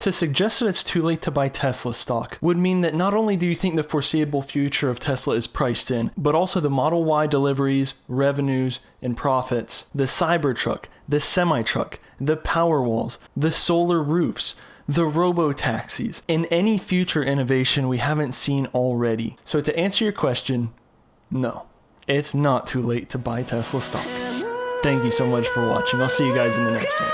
To suggest that it's too late to buy Tesla stock would mean that not only do you think the foreseeable future of Tesla is priced in, but also the Model Y deliveries, revenues, and profits, the Cybertruck, the semi-truck, the Powerwalls, the solar roofs, the robo-taxis, and any future innovation we haven't seen already. So to answer your question, no, it's not too late to buy Tesla stock. Thank you so much for watching. I'll see you guys in the next one.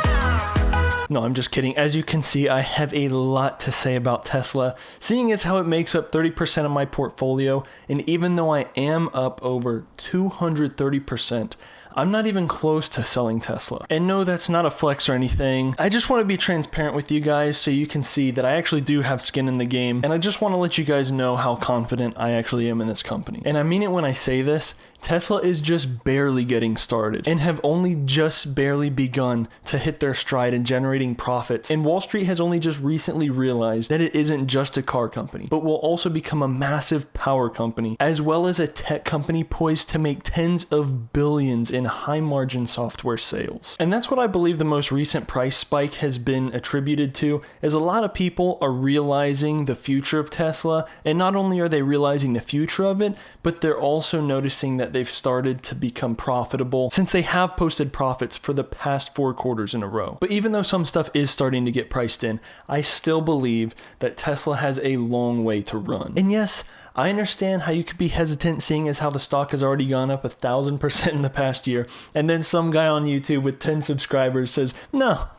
No, I'm just kidding. As you can see, I have a lot to say about Tesla, seeing as how it makes up 30% of my portfolio, and even though I am up over 230%, I'm not even close to selling Tesla. And no, that's not a flex or anything. I just want to be transparent with you guys so you can see that I actually do have skin in the game, and I just want to let you guys know how confident I actually am in this company. And I mean it when I say this. Tesla is just barely getting started and have only just barely begun to hit their stride in generating profits. And Wall Street has only just recently realized that it isn't just a car company, but will also become a massive power company, as well as a tech company poised to make tens of billions in high margin software sales. And that's what I believe the most recent price spike has been attributed to, as a lot of people are realizing the future of Tesla, and not only are they realizing the future of it, but they're also noticing that they've started to become profitable, since they have posted profits for the past 4 quarters in a row. But even though some stuff is starting to get priced in, I still believe that Tesla has a long way to run. And yes, I understand how you could be hesitant, seeing as how the stock has already gone up 1,000% in the past year, and then some guy on YouTube with 10 subscribers says, no,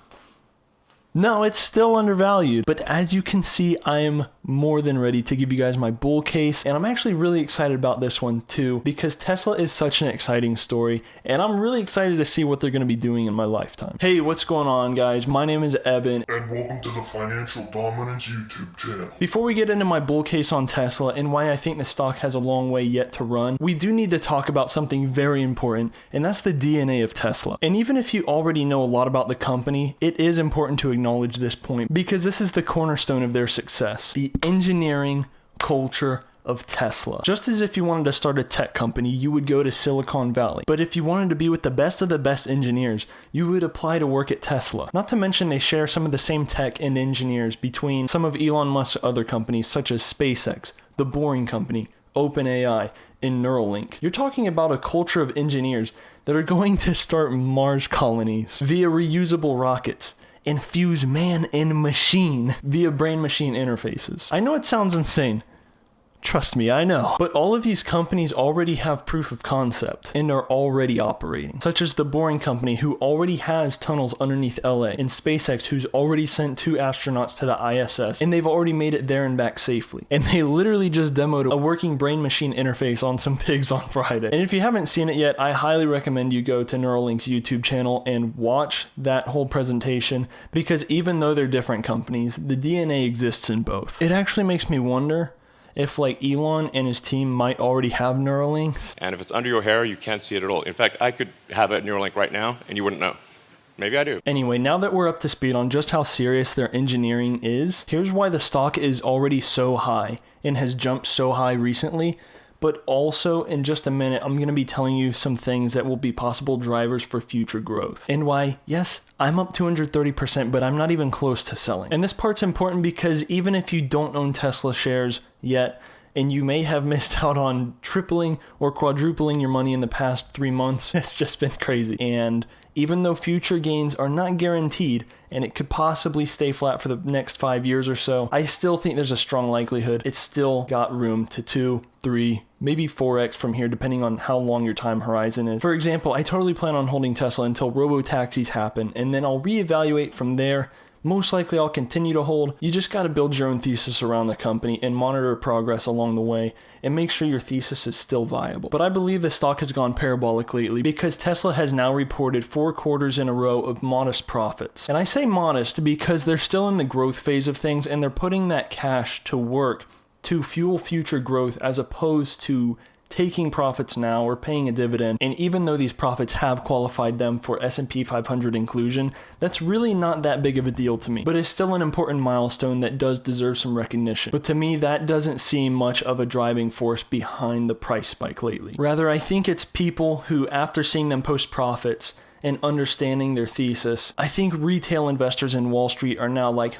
it's still undervalued. But as you can see, I am more than ready to give you guys my bull case, and I'm actually really excited about this one too, because Tesla is such an exciting story, and I'm really excited to see what they're going to be doing in my lifetime. Hey, what's going on, guys? My name is Evan, and welcome to the Financial Dominance YouTube channel. Before we get into my bull case on Tesla and why I think the stock has a long way yet to run, we do need to talk about something very important, and that's the DNA of Tesla. And even if you already know a lot about the company, it is important to acknowledge this point, because this is the cornerstone of their success: the engineering culture of Tesla. Just as if you wanted to start a tech company, you would go to Silicon Valley. But if you wanted to be with the best of the best engineers, you would apply to work at Tesla. Not to mention they share some of the same tech and engineers between some of Elon Musk's other companies, such as SpaceX, The Boring Company, OpenAI, and Neuralink. You're talking about a culture of engineers that are going to start Mars colonies via reusable rockets, and fuse man and machine via brain-machine interfaces. I know it sounds insane. Trust me, I know. But all of these companies already have proof of concept and are already operating, such as The Boring Company, who already has tunnels underneath LA, and SpaceX, who's already sent 2 astronauts to the ISS, and they've already made it there and back safely. And they literally just demoed a working brain-machine interface on some pigs on Friday. And if you haven't seen it yet, I highly recommend you go to Neuralink's YouTube channel and watch that whole presentation, because even though they're different companies, the DNA exists in both. It actually makes me wonder if like Elon and his team might already have Neuralinks. And if it's under your hair, you can't see it at all. In fact, I could have a Neuralink right now and you wouldn't know. Maybe I do. Anyway, now that we're up to speed on just how serious their engineering is, here's why the stock is already so high and has jumped so high recently. But also, in just a minute, I'm going to be telling you some things that will be possible drivers for future growth. And why, yes, I'm up 230%, but I'm not even close to selling. And this part's important because even if you don't own Tesla shares yet, and you may have missed out on tripling or quadrupling your money in the past 3 months, it's just been crazy. And even though future gains are not guaranteed, and it could possibly stay flat for the next 5 years or so, I still think there's a strong likelihood it's still got room to 2, 3, maybe 4x from here, depending on how long your time horizon is. For example, I totally plan on holding Tesla until robo-taxis happen, and then I'll reevaluate from there. Most likely I'll continue to hold. You just got to build your own thesis around the company and monitor progress along the way and make sure your thesis is still viable. But I believe the stock has gone parabolic lately because Tesla has now reported 4 quarters in a row of modest profits. And I say modest because they're still in the growth phase of things, and they're putting that cash to work to fuel future growth as opposed to taking profits now or paying a dividend. And even though these profits have qualified them for S&P 500 inclusion, that's really not that big of a deal to me, but it's still an important milestone that does deserve some recognition. But to me, that doesn't seem much of a driving force behind the price spike lately. Rather, I think it's people who, after seeing them post profits and understanding their thesis, I think retail investors in Wall Street are now like,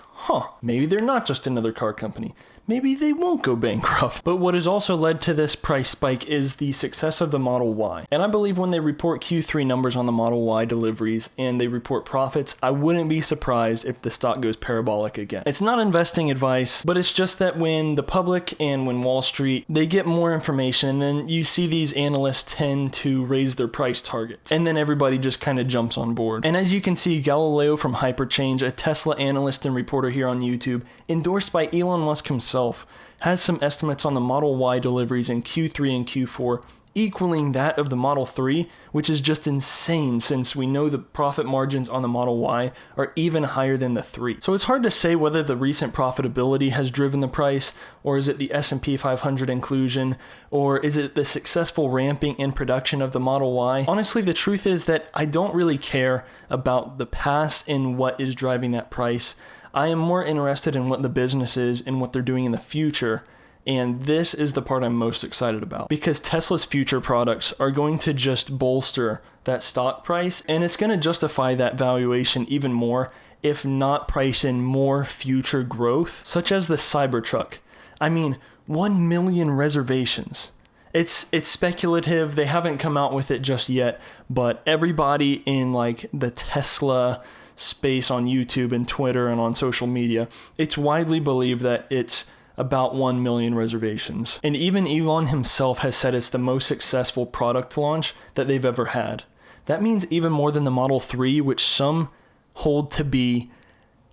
maybe they're not just another car company. Maybe they won't go bankrupt. But what has also led to this price spike is the success of the Model Y. And I believe when they report Q3 numbers on the Model Y deliveries and they report profits, I wouldn't be surprised if the stock goes parabolic again. It's not investing advice, but it's just that when the public and when Wall Street, they get more information, and you see these analysts tend to raise their price targets. And then everybody just kind of jumps on board. And as you can see, Galileo from HyperChange, a Tesla analyst and reporter here on YouTube, endorsed by Elon Musk himself, has some estimates on the Model Y deliveries in Q3 and Q4 equaling that of the Model 3, which is just insane since we know the profit margins on the Model Y are even higher than the 3. So it's hard to say whether the recent profitability has driven the price, or is it the S&P 500 inclusion, or is it the successful ramping in production of the Model Y? Honestly, the truth is that I don't really care about the past and what is driving that price. I am more interested in what the business is and what they're doing in the future. And this is the part I'm most excited about, because Tesla's future products are going to just bolster that stock price, and it's going to justify that valuation even more, if not price in more future growth, such as the Cybertruck. I mean, 1 million reservations. It's speculative. They haven't come out with it just yet, but everybody in like the Tesla space on YouTube and Twitter and on social media, it's widely believed that it's about 1 million reservations. And even Elon himself has said it's the most successful product launch that they've ever had. That means even more than the Model 3, which some hold to be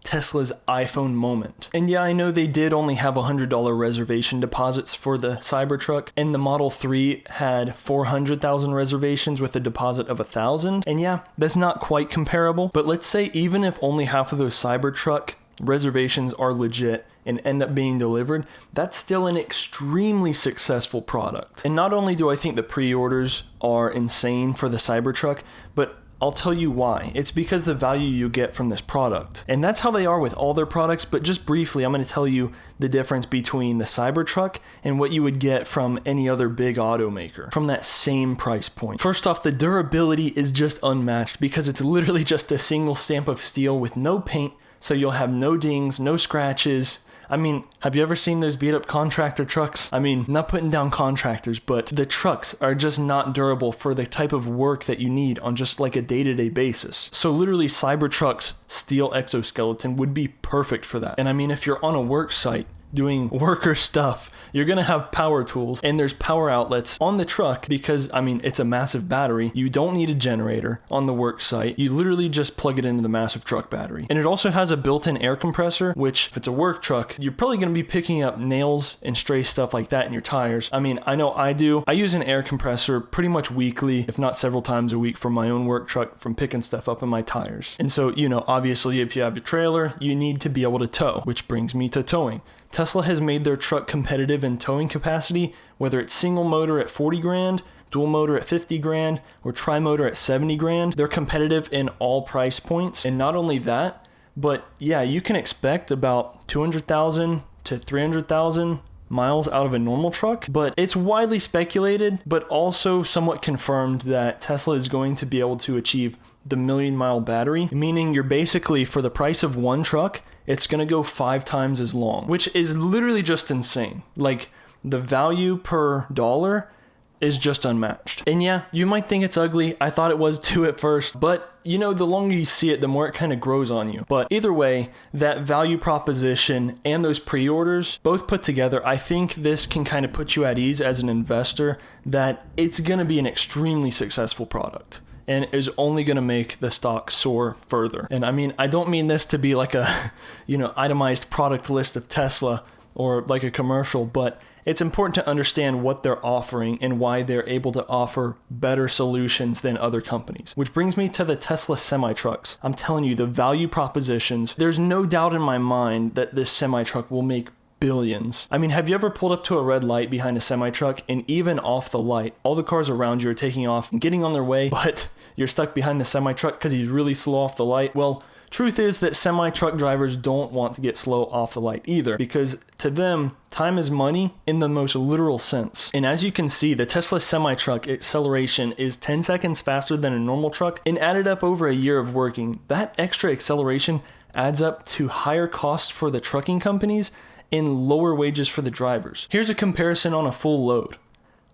Tesla's iPhone moment. And yeah, I know they did only have $100 reservation deposits for the Cybertruck, and the Model 3 had 400,000 reservations with a deposit of 1,000. And yeah, that's not quite comparable, but let's say even if only half of those Cybertruck reservations are legit and end up being delivered, that's still an extremely successful product. And not only do I think the pre-orders are insane for the Cybertruck, but I'll tell you why. It's because the value you get from this product. And that's how they are with all their products, but just briefly, I'm going to tell you the difference between the Cybertruck and what you would get from any other big automaker from that same price point. First off, the durability is just unmatched because it's literally just a single stamp of steel with no paint, so you'll have no dings, no scratches. I mean, have you ever seen those beat up contractor trucks? I mean, not putting down contractors, but the trucks are just not durable for the type of work that you need on just like a day-to-day basis. So literally Cybertruck's steel exoskeleton would be perfect for that. And I mean, if you're on a work site doing worker stuff, you're gonna have power tools, and there's power outlets on the truck because, I mean, it's a massive battery. You don't need a generator on the work site. You literally just plug it into the massive truck battery. And it also has a built-in air compressor, which if it's a work truck, you're probably gonna be picking up nails and stray stuff like that in your tires. I mean, I know I do. I use an air compressor pretty much weekly, if not several times a week, for my own work truck from picking stuff up in my tires. And so, you know, obviously if you have a trailer, you need to be able to tow, which brings me to towing. Tesla has made their truck competitive in towing capacity, whether it's single motor at 40 grand, dual motor at 50 grand, or tri-motor at 70 grand. They're competitive in all price points. And not only that, but yeah, you can expect about 200,000 to 300,000 miles out of a normal truck, but it's widely speculated, but also somewhat confirmed that Tesla is going to be able to achieve the 1,000,000-mile battery, meaning you're basically, for the price of one truck, it's going to go 5 times as long, which is literally just insane. Like, the value per dollar is just unmatched. And yeah, you might think it's ugly. I thought it was too at first, but you know, the longer you see it, the more it kind of grows on you. But either way, that value proposition and those pre-orders, both put together, I think this can kind of put you at ease as an investor that it's going to be an extremely successful product and is only going to make the stock soar further. And I mean, I don't mean this to be like a, you know, itemized product list of Tesla or like a commercial, but it's important to understand what they're offering and why they're able to offer better solutions than other companies. Which brings me to the Tesla semi-trucks. I'm telling you, the value propositions, there's no doubt in my mind that this semi-truck will make billions. I mean, have you ever pulled up to a red light behind a semi-truck and even off the light, all the cars around you are taking off and getting on their way, but you're stuck behind the semi-truck because he's really slow off the light? Well, Truth is that semi-truck drivers don't want to get slow off the light either, because to them, time is money in the most literal sense. And as you can see, the Tesla semi-truck acceleration is 10 seconds faster than a normal truck, and added up over a year of working, that extra acceleration adds up to higher costs for the trucking companies and lower wages for the drivers. Here's a comparison on a full load.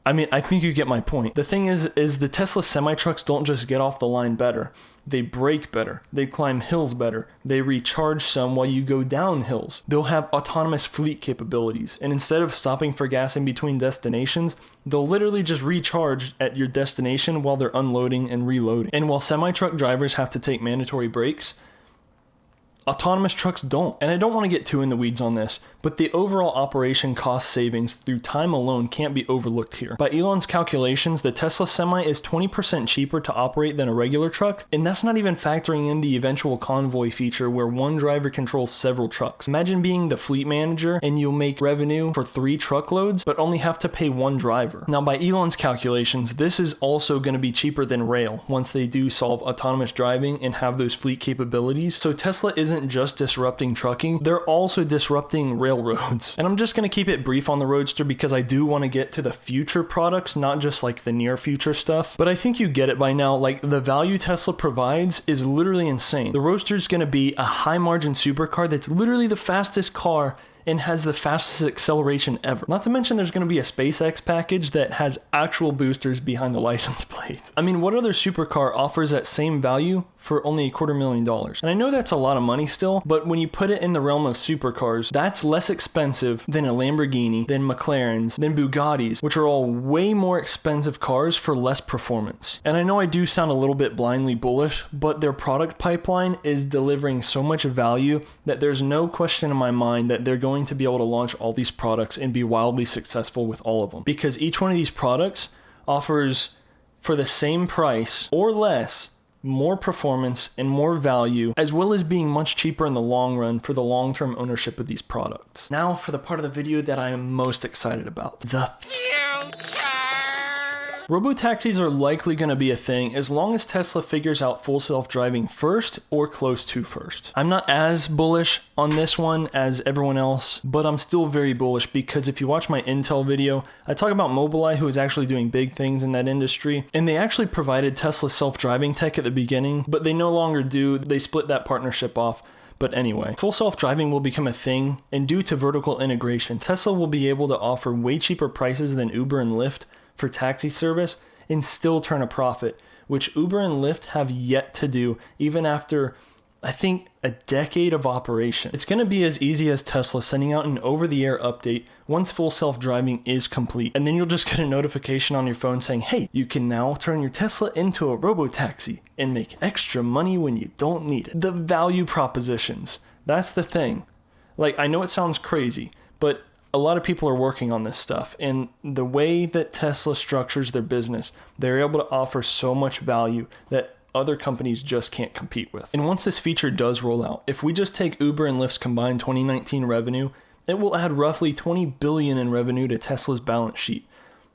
I mean, I think you get my point. The thing is the Tesla semi-trucks don't just get off the line better. They brake better. They climb hills better. They recharge some while you go down hills. They'll have autonomous fleet capabilities. And instead of stopping for gas in between destinations, they'll literally just recharge at your destination while they're unloading and reloading. And while semi-truck drivers have to take mandatory breaks, autonomous trucks don't. And I don't want to get too in the weeds on this, but the overall operation cost savings through time alone can't be overlooked here. By Elon's calculations, the Tesla Semi is 20% cheaper to operate than a regular truck, and that's not even factoring in the eventual convoy feature where one driver controls several trucks. Imagine being the fleet manager and you'll make revenue for 3 truckloads, but only have to pay 1 driver. Now, by Elon's calculations, this is also going to be cheaper than rail once they do solve autonomous driving and have those fleet capabilities. So Tesla isn't just disrupting trucking, they're also disrupting railroads. And I'm just going to keep it brief on the Roadster because I do want to get to the future products, not just like the near future stuff. But I think you get it by now. Like, the value Tesla provides is literally insane. The Roadster is going to be a high margin supercar that's literally the fastest car and has the fastest acceleration ever. Not to mention there's going to be a SpaceX package that has actual boosters behind the license plate. I mean, what other supercar offers that same value for only $250,000? And I know that's a lot of money still, but when you put it in the realm of supercars, that's less expensive than a Lamborghini, than McLarens, than Bugattis, which are all way more expensive cars for less performance. And I know I do sound a little bit blindly bullish, but their product pipeline is delivering so much value that there's no question in my mind that they're going to be able to launch all these products and be wildly successful with all of them. Because each one of these products offers, for the same price or less, more performance and more value, as well as being much cheaper in the long run for the long-term ownership of these products. Now for the part of the video that I am most excited about, the future. Robotaxis are likely going to be a thing as long as Tesla figures out full self-driving first or close to first. I'm not as bullish on this one as everyone else, but I'm still very bullish because if you watch my Intel video, I talk about Mobileye, who is actually doing big things in that industry, and they actually provided Tesla self-driving tech at the beginning, but they no longer do. They split that partnership off. But anyway, full self-driving will become a thing, and due to vertical integration, Tesla will be able to offer way cheaper prices than Uber and Lyft for taxi service and still turn a profit, which Uber and Lyft have yet to do even after, I think, a decade of operation. It's going to be as easy as Tesla sending out an over-the-air update once full self-driving is complete, and then you'll just get a notification on your phone saying, hey, you can now turn your Tesla into a robotaxi and make extra money when you don't need it. The value propositions, that's the thing. Like, I know it sounds crazy, but a lot of people are working on this stuff, and the way that Tesla structures their business, they're able to offer so much value that other companies just can't compete with. And once this feature does roll out, if we just take Uber and Lyft's combined 2019 revenue, it will add roughly $20 billion in revenue to Tesla's balance sheet.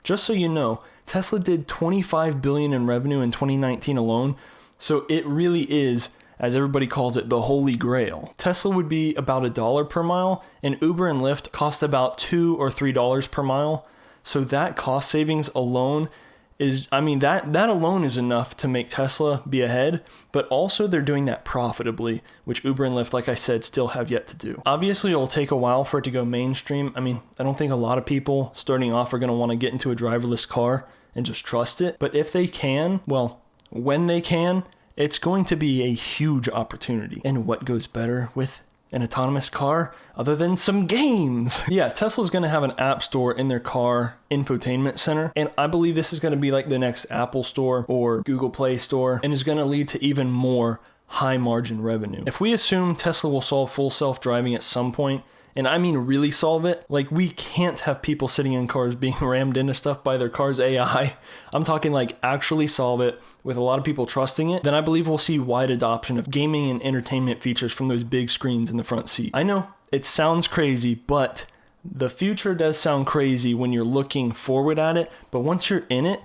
Just so you know, Tesla did $25 billion in revenue in 2019 alone, so it really is, as everybody calls it, the holy grail. Tesla would be about $1 per mile, and Uber and Lyft cost about $2 or $3 per mile. So that cost savings alone is, I mean, that alone is enough to make Tesla be ahead, but also they're doing that profitably, which Uber and Lyft, like I said, still have yet to do. Obviously, it'll take a while for it to go mainstream. I mean, I don't think a lot of people starting off are going to want to get into a driverless car and just trust it. But if they can, well, when they can, it's going to be a huge opportunity. And what goes better with an autonomous car other than some games? Yeah, Tesla's going to have an app store in their car infotainment center, and I believe this is going to be like the next Apple Store or Google Play Store, and is going to lead to even more high margin revenue. If we assume Tesla will solve full self-driving at some point, and I mean really solve it, like we can't have people sitting in cars being rammed into stuff by their car's AI. I'm talking like actually solve it with a lot of people trusting it, then I believe we'll see wide adoption of gaming and entertainment features from those big screens in the front seat. I know, it sounds crazy, but the future does sound crazy when you're looking forward at it, but once you're in it,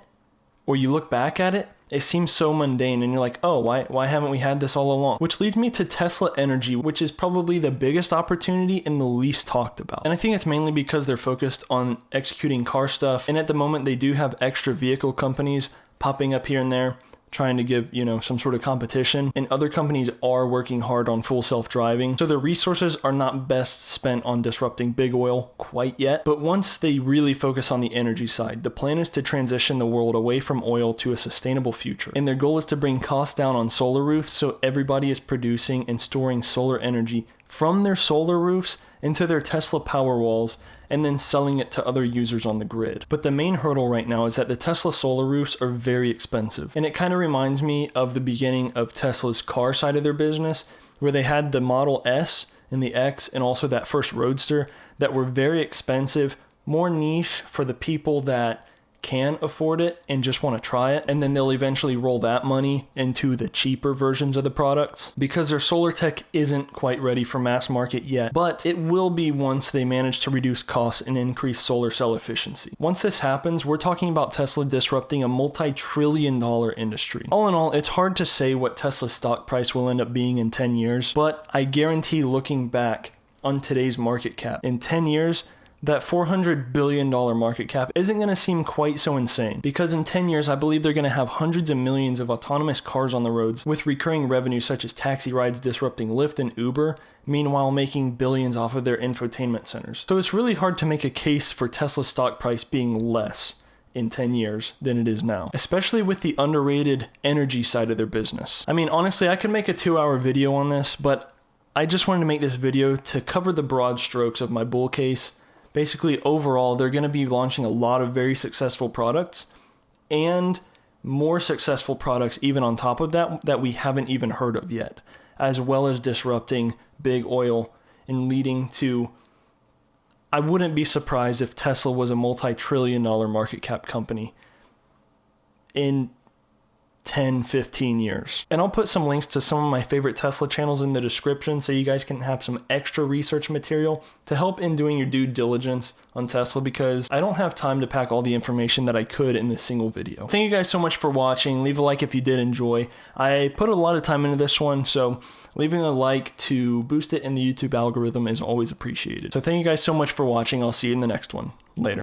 or you look back at it, It seems so mundane, and you're like, oh, why haven't we had this all along? Which leads me to Tesla Energy, which is probably the biggest opportunity and the least talked about. And I think it's mainly because they're focused on executing car stuff, and at the moment they do have extra vehicle companies popping up here and there, trying to give, some sort of competition. And other companies are working hard on full self-driving. So their resources are not best spent on disrupting big oil quite yet. But once they really focus on the energy side, the plan is to transition the world away from oil to a sustainable future. And their goal is to bring costs down on solar roofs so everybody is producing and storing solar energy from their solar roofs into their Tesla Powerwalls and then selling it to other users on the grid. But the main hurdle right now is that the Tesla solar roofs are very expensive. And it kind of reminds me of the beginning of Tesla's car side of their business, where they had the Model S and the X and also that first Roadster that were very expensive, more niche for the people that can afford it and just want to try it, and then they'll eventually roll that money into the cheaper versions of the products because their solar tech isn't quite ready for mass market yet, but it will be once they manage to reduce costs and increase solar cell efficiency. Once this happens, we're talking about Tesla disrupting a multi-trillion-dollar industry. All in all, it's hard to say what Tesla's stock price will end up being in 10 years, but I guarantee looking back on today's market cap, in 10 years, that $400 billion market cap isn't going to seem quite so insane, because in 10 years, I believe they're going to have hundreds of millions of autonomous cars on the roads with recurring revenue such as taxi rides disrupting Lyft and Uber, meanwhile making billions off of their infotainment centers. So it's really hard to make a case for Tesla's stock price being less in 10 years than it is now, especially with the underrated energy side of their business. I mean, honestly, I could make a 2-hour video on this, but I just wanted to make this video to cover the broad strokes of my bull case. Basically, overall, they're going to be launching a lot of very successful products and more successful products even on top of that we haven't even heard of yet, as well as disrupting big oil and leading to, I wouldn't be surprised if Tesla was a multi-trillion-dollar market cap company in 10, 15 years. And I'll put some links to some of my favorite Tesla channels in the description so you guys can have some extra research material to help in doing your due diligence on Tesla, because I don't have time to pack all the information that I could in this single video. Thank you guys so much for watching. Leave a like if you did enjoy. I put a lot of time into this one, so leaving a like to boost it in the YouTube algorithm is always appreciated. So thank you guys so much for watching. I'll see you in the next one. Later.